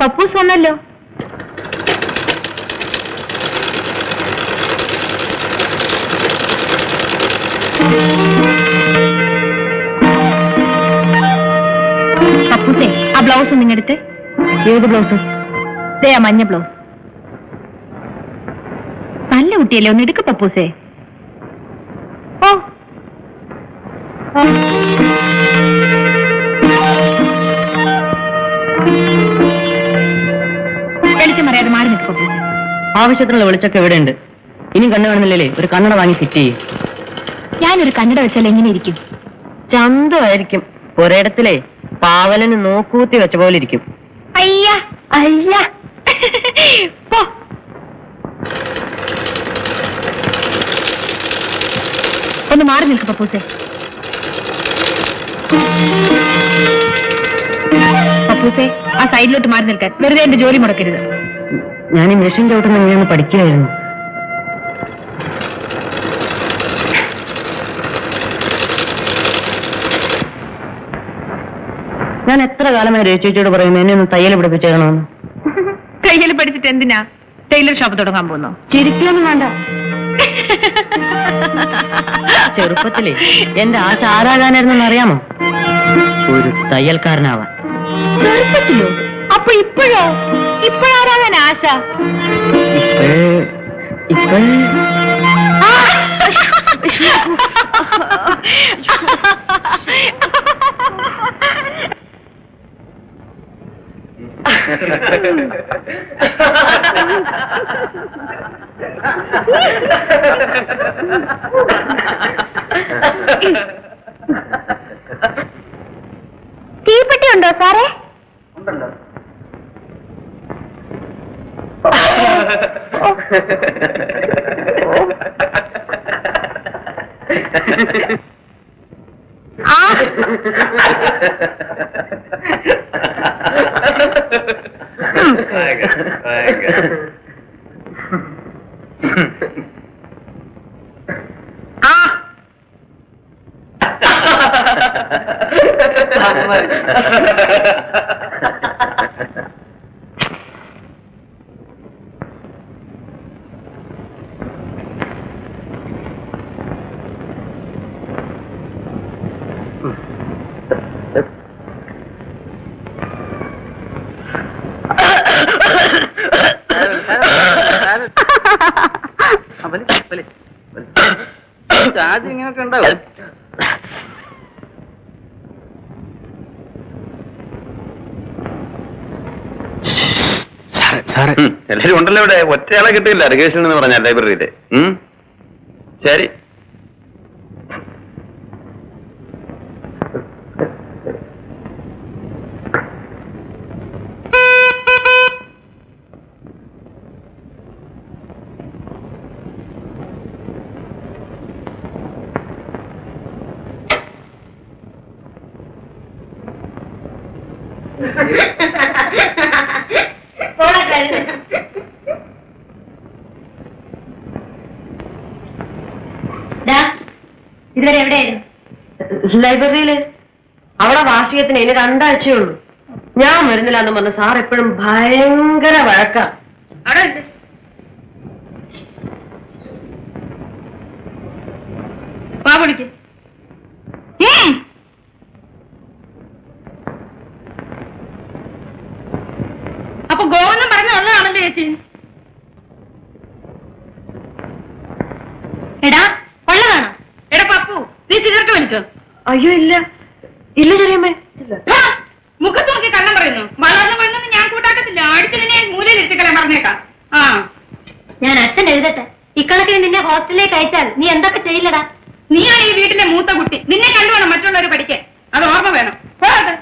Pappus വന്നല്ലോ. പപ്പൂസേ, ആ blouse നിങ്ങടുത്ത്. ഏത് ബ്ലൗസ്? ദേ ആ മഞ്ഞ ബ്ലൗസ്. നല്ല കുട്ടിയല്ലേ, ഒന്ന് എടുക്ക പപ്പൂസേ. ഓ വെളിച്ചം അറിയാതെ മാറി നിൽക്കും പപ്പൂസേ. ആവശ്യത്തിനുള്ള വെളിച്ചൊക്കെ എവിടെയുണ്ട്? ഇനി കണ്ണു കാണുന്നില്ലേ? ഒരു കണ്ണട വാങ്ങി ഫിറ്റ് ചെയ്യും. ഞാനൊരു കണ്ണട വെച്ചാൽ എങ്ങനെ ഇരിക്കും? ചന്തമായിരിക്കും. ഒരിടത്തിലെ പാവലന് നോക്കൂത്തി വെച്ച പോലെ ഇരിക്കും. അയ്യ അയ്യ പോ. ഒന്ന് മാറി നിൽക്കും പപ്പൂസേ. പപ്പൂസേ, ആ സൈഡിലോട്ട് മാറി നിൽക്കാൻ. വെറുതെ എന്റെ ജോലി മുടക്കരുത്. ഞാൻ ഈ മെഷീൻ ചവിട്ടുന്ന എങ്ങനെയൊന്ന് പഠിക്കുകയായിരുന്നു. ഞാൻ എത്ര കാലമായി രേച്ചോട് പറയുന്നു എന്നെ ഒന്ന് തയ്യൽ പഠിപ്പിച്ചേക്കണമെന്ന്. തയ്യൽ പഠിച്ചിട്ട് എന്തിനാ ടൈലർ ഷോപ്പ് തുടങ്ങാൻ പോകുന്നു? ചിരിക്കൊന്നും വേണ്ട. ചെറുപ്പത്തിലേ എന്റെ ആശ ആരാകാനായിരുന്നെന്ന് അറിയാമോ? ഒരു തയ്യൽക്കാരനാവാൻ. ചെറുപ്പത്തിലോ? അപ്പൊ ഇപ്പോഴോ? ഇപ്പോഴാരാകാൻ ആശ? തീപ്പെട്ടി ഉണ്ടോ സാറേ? ഉണ്ടല്ലോ. ഇങ്ങനൊക്കെ ഉണ്ടാവും. എല്ലാരും ഉണ്ടല്ലോ ഇവിടെ. ഒറ്റയാളെ കിട്ടിയില്ല രകേശൻ എന്ന് പറഞ്ഞ ലൈബ്രറിയില്. ശരി. ഇതുവരെ എവിടെയായിരുന്നു? ലൈബ്രറിയില്. അവിടെ വാർഷികത്തിന് ഇനി 2 ആഴ്ചയുള്ളൂ. ഞാൻ വരുന്നില്ല എന്ന് പറഞ്ഞു സാർ എപ്പോഴും ഭയങ്കര വഴക്കാ. അവിടെ ഉണ്ട്. പാപടിക്ക്. അപ്പൊ ഗോവെന്നും പറഞ്ഞ ഉള്ളതാണല്ലോ ചേച്ചി. എടാ ഉള്ളതാണോ? എടാ പപ്പു, നീ സിഗരറ്റ് വലിച്ചോ? അയ്യോ ഇല്ല ഇല്ല ചെറിയമ്മേ. മുഖത്ത് നോക്കി കള്ളം പറയുന്നു. വളർന്നു പോയെന്നൊന്നും ഞാൻ കൂട്ടാക്കത്തില്ല. അടിച്ചതിനെ മൂലയിൽ എത്തിക്കളയാൻ പറഞ്ഞേക്കാം. ഞാൻ അച്ഛൻ എഴുതട്ടെ. ഇക്കണക്കിന് നിന്നെ ഹോസ്റ്റലിലേക്ക് അയച്ചാൽ നീ എന്തൊക്കെ ചെയ്യില്ലടാ? നീയാണ് ഈ വീട്ടിലെ മൂത്ത കുട്ടി. നിന്നെ കണ്ടുവേണം മറ്റുള്ളവർ പഠിക്കാൻ. അത് ഓർമ്മ വേണം. പോകട്ടെ.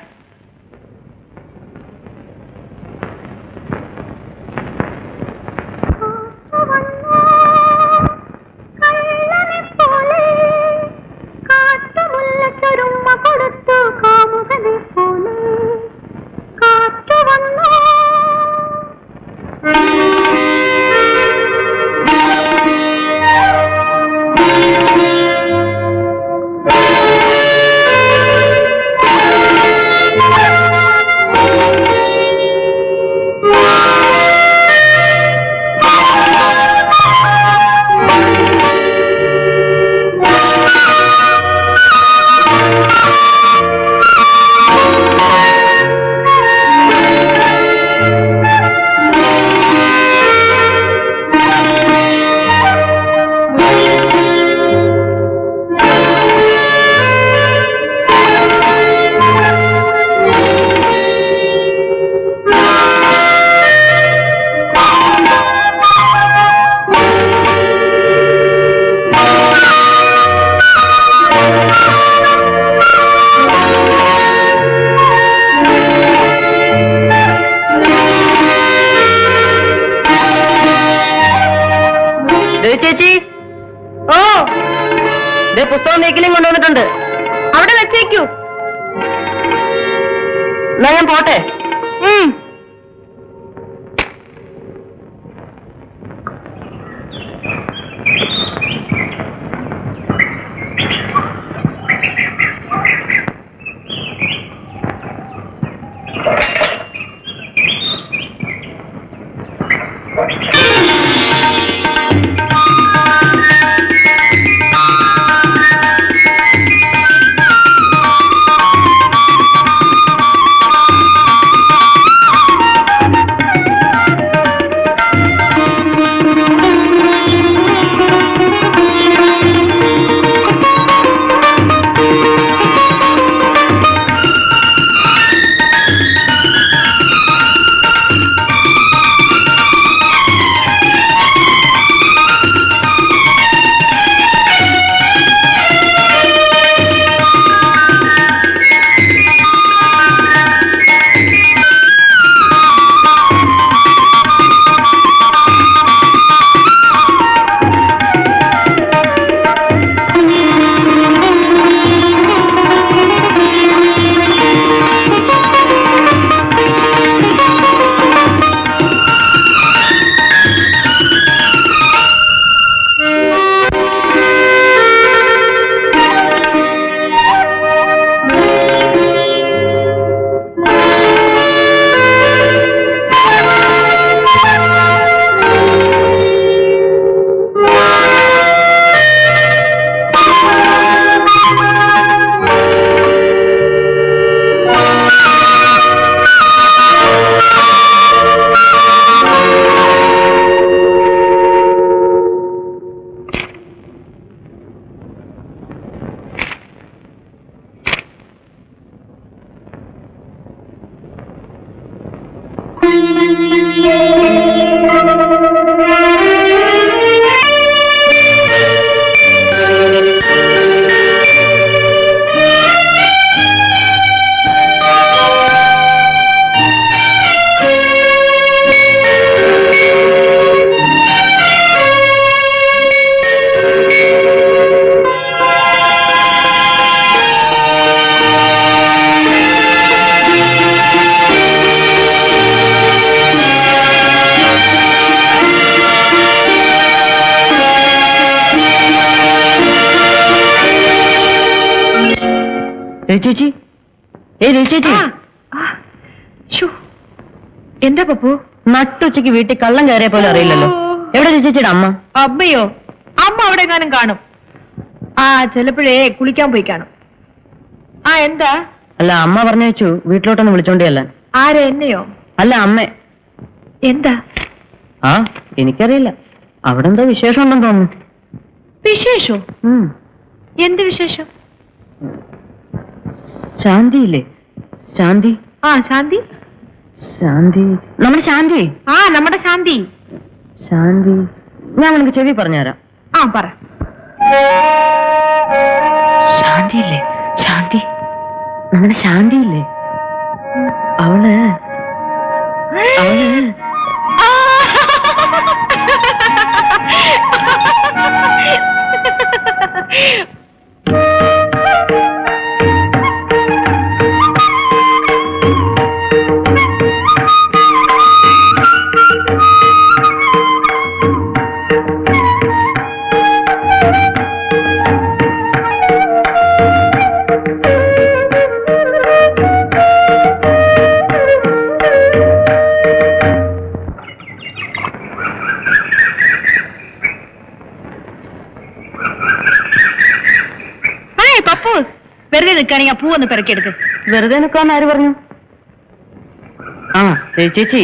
ചേച്ചി. ഓ, പുസ്തകം നീക്കലും കൊണ്ടുവന്നിട്ടുണ്ട്. അവിടെ വെച്ചേക്കൂ. എന്നാ ഞാൻ പോട്ടെ. ചേച്ചി, ചേച്ചി, എന്താ പപ്പു? നട്ടുച്ചയ്ക്ക് വീട്ടിൽ കള്ളം കയറിയ പോലെ അറിയില്ലല്ലോ. എവിടെ ചേച്ചിയുടെ അമ്മ? അമ്മയോ? അമ്മ അവിടെ എങ്ങാനും കാണും. ചിലപ്പോഴേ കുളിക്കാൻ പോയി കാണും. എന്താ? അല്ല, അമ്മ പറഞ്ഞു വെച്ചു വീട്ടിലോട്ടൊന്ന് വിളിച്ചോണ്ടിയല്ല. ആരെ, എന്നെയോ? അല്ല, അമ്മ. എന്താ? എനിക്കറിയില്ല. അവിടെ എന്തോ വിശേഷം ഉണ്ടെന്ന് തോന്നുന്നു. വിശേഷോ? എന്ത് വിശേഷം? ശാന്തിയില്ലേ? ശാന്തി. ശാന്തി. ശാന്തി, നമ്മുടെ ശാന്തി. നമ്മുടെ ശാന്തി. ശാന്തി, ഞാൻ നിനക്ക് ചെവി പറഞ്ഞുതരാം. പറ. ശാന്തിയില്ലേ? ശാന്തി, നമ്മുടെ ശാന്തിയില്ലേ? അവള് വെറുതെ നിൽക്കുകയാണെങ്കിൽ ആ പൂവൊന്ന് പെറുക്കിയെടുക്ക്. വെറുതെ നിൽക്കാന്ന് ആര് പറഞ്ഞു? ചേച്ചി,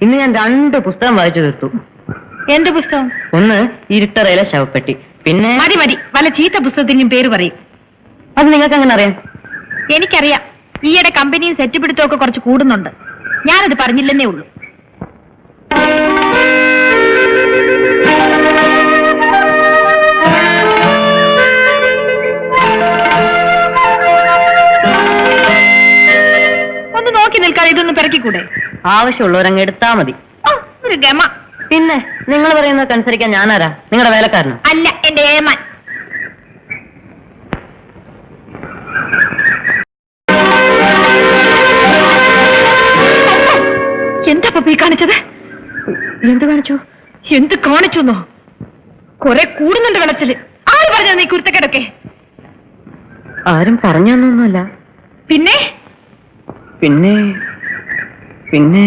ഇന്ന് ഞാൻ 2 പുസ്തകം വായിച്ചു തീർത്തു. എന്ത് പുസ്തകം? ഒന്ന് ഇരുട്ടറയിലെ ശവപ്പെട്ടി, പിന്നെ മതി വല്ല ചീത്ത പുസ്തകത്തിനും പേര് പറയും. അത് നിങ്ങൾക്ക് എങ്ങനെ അറിയാം? എനിക്കറിയാം. ഈയിടെ കമ്പനിയും സെറ്റ് പിടുത്തമൊക്കെ കുറച്ച് കൂടുന്നുണ്ട്. ഞാനത് പറഞ്ഞില്ലെന്നേ ഉള്ളൂ. ഒന്ന് നോക്കി നിൽക്കാതെ ഇതൊന്ന് പിറക്കിക്കൂടെ? ആവശ്യമുള്ളവരങ്ങ് എടുത്താ മതി. ഒരു ഗമ. പിന്നെ നിങ്ങൾ പറയുന്നതൊക്കെ അനുസരിക്കാൻ ഞാനാരാ? നിങ്ങളുടെ വേലക്കാരനോ? അല്ല, എന്റെ ഏമാൻ. എന്താ പപ്പി കാണിച്ചത്? എന്ത് കാണിച്ചു? എന്ത് കാണിച്ചു? കുറെ കൂടുന്നുണ്ട് വെള്ളത്തില്. ആര് പറഞ്ഞ നീ കുരുത്തക്കേടൊക്കെ? ആരും പറഞ്ഞൊന്നുമല്ല. പിന്നെ പിന്നെ പിന്നെ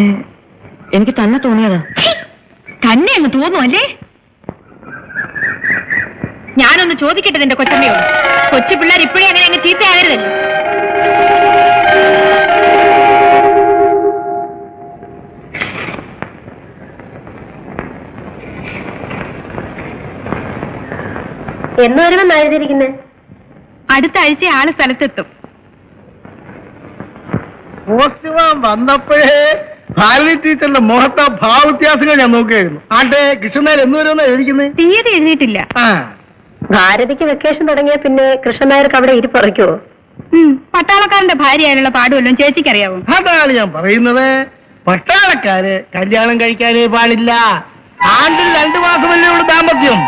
എനിക്ക് തന്നെ തോന്നിയതാ. തന്നെ അങ്ങ് തോന്നുമല്ലേ? ഞാനൊന്ന് ചോദിക്കട്ടെ നിന്റെ കൊച്ചമ്മയോട്. കൊച്ചു പിള്ളേർ ഇപ്പോഴേ അങ്ങനെ അങ്ങ് ചീത്തയാകരുതല്ലോ. എന്ന് വരുമെന്ന് എഴുതിയിരിക്കുന്നേ? അടുത്ത ആഴ്ച ആള് സ്ഥലത്തെത്തും. പോസ്റ്റ്മാൻ വന്നപ്പോഴേ ഭാരതി ടീച്ചറിന്റെ മുഖത്തെ ഭാവവ്യത്യാസങ്ങൾ ഞാൻ നോക്കുകയായിരുന്നു. ആട്ടെ കൃഷ്ണനായർ എന്ന് വരുമെന്നാ എഴുതിക്കുന്നത്? തീയതി എഴുതിയിട്ടില്ല. ഭാരതിക്ക് വെക്കേഷൻ തുടങ്ങിയ പിന്നെ കൃഷ്ണനായർക്ക് അവിടെ ഇരിപ്പറയ്ക്കുവോ? പട്ടാളക്കാരന്റെ ഭാര്യയായുള്ള പാടുവല്ലോ ചേച്ചിക്കറിയാവോ? അതാണ് ഞാൻ പറയുന്നത്. പട്ടാളക്കാര് കല്യാണം കഴിക്കാനേ പാടില്ല. ആണ്ടിൽ 2 മാസമല്ലേ ഉള്ളൂ ദാമ്പത്യം.